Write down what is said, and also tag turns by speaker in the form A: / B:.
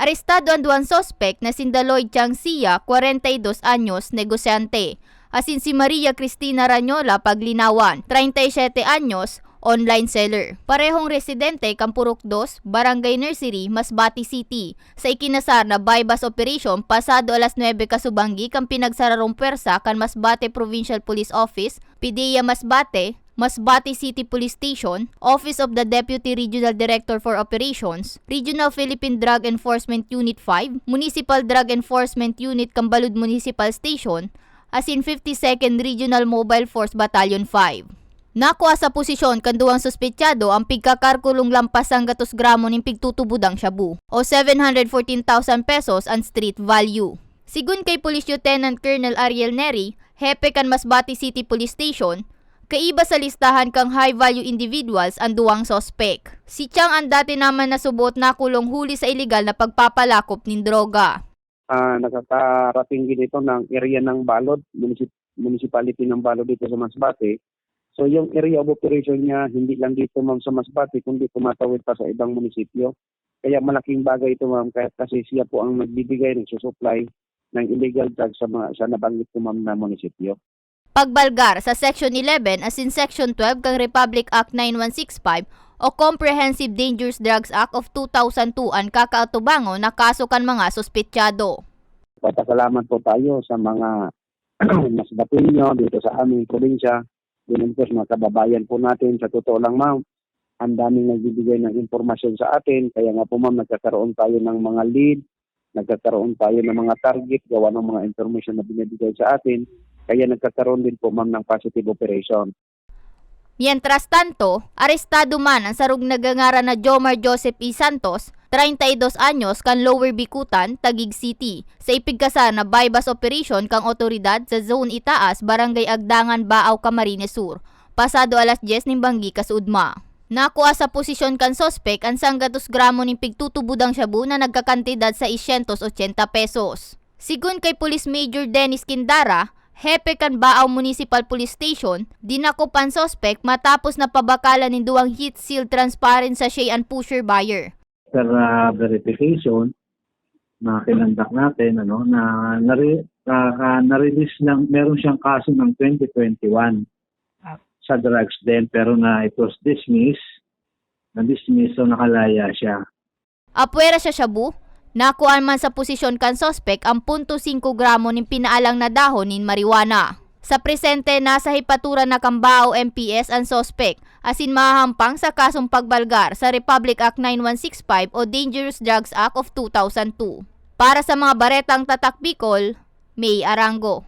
A: Arestado ang duwang sospek na si Lloyd Changsia, 42 anyos, negosyante. Asin si Maria Cristina Ranyola, paglinawan, 37 anyos, online seller. Parehong residente Kampurok 2, Barangay Nursery, Masbate City. Sa ikinasar na bypass operation pasado alas 9 kasubanggi kang pinagsararong pwersa kan Masbate Provincial Police Office, PDEA Masbate, Masbate City Police Station, Office of the Deputy Regional Director for Operations, Regional Philippine Drug Enforcement Unit 5, Municipal Drug Enforcement Unit Cambalud Municipal Station, as in 52nd Regional Mobile Force Battalion 5. Nakuha sa posisyon kanduang suspetsyado ang pigkakarkulong lampas ang 200 gramo ng pigtutubudang shabu o 714,000 pesos ang street value. Sigun kay Police Lieutenant Colonel Ariel Neri, hepe kan Masbate City Police Station, kaiba sa listahan kang high-value individuals ang duwang sospek. Si Chang ang dati naman nasubot na kulong huli sa illegal na pagpapalakop ng droga.
B: Nakakarating din ito ng area ng Balod, municipality ng Balod dito sa Masbate. So yung area of operation niya hindi lang dito ma'am sa Masbate kundi tumatawid pa sa ibang munisipyo. Kaya malaking bagay ito ma'am kasi siya po ang nagbibigay ng susupply ng illegal drugs sa nabanggit ko ma'am na munisipyo.
A: Pagbalgar sa Section 11 as in Section 12 kang Republic Act 9165 o Comprehensive Dangerous Drugs Act of 2002 ang kakaatubango na kaso kan mga suspetsyado.
B: Pasalamat po tayo sa mga Masbateño dito sa aming probinsya. Din po mga kababayan po natin, sa totoo lang ma'am, ang daming nagbibigay ng impormasyon sa atin. Kaya nga po ma'am, nagkakaroon tayo ng mga lead, nagkakaroon tayo ng mga target, gawa ng mga information na binibigay sa atin. Kaya nagkakaroon din po ma'am ng positive operation.
A: Mientras tanto, arestado man ang sarug nagangara na Jomar Joseph E. Santos, 32 anyos kan Lower Bikutan, Taguig City, sa ipigkasar na bypass operation kang otoridad sa Zone Itaas, Barangay Agdangan, Baaw, Camarines Sur, pasado alas 10 ng banggi kasudma. Nakuha sa posisyon kan sospek ang 100 gramo ng pigtutubudang shabu na nagkakantidad sa 680 pesos. Sigun kay Police Major Dennis Quindara, hepe kan Baaw Municipal Police Station, dinakupan sospek matapos na pabakalan ng duwang heat seal transparent sa Shea and Pusher buyer.
C: After verification na kinandak natin, na na-release lang, meron siyang kaso ng 2021 sa drugs din, pero na it was dismissed, so nakalaya siya.
A: Apwera siya shabu, nakuhaan man sa posisyon kan sospek ang 0.5 gramo ng pinaalang na dahon ng marijuana. Sa presente, nasa hipaturan na Kambao MPS ang sospek, asin mahahampang sa kasong pagbalgar sa Republic Act 9165 o Dangerous Drugs Act of 2002. Para sa mga baretang tatak Bicol, May Arango.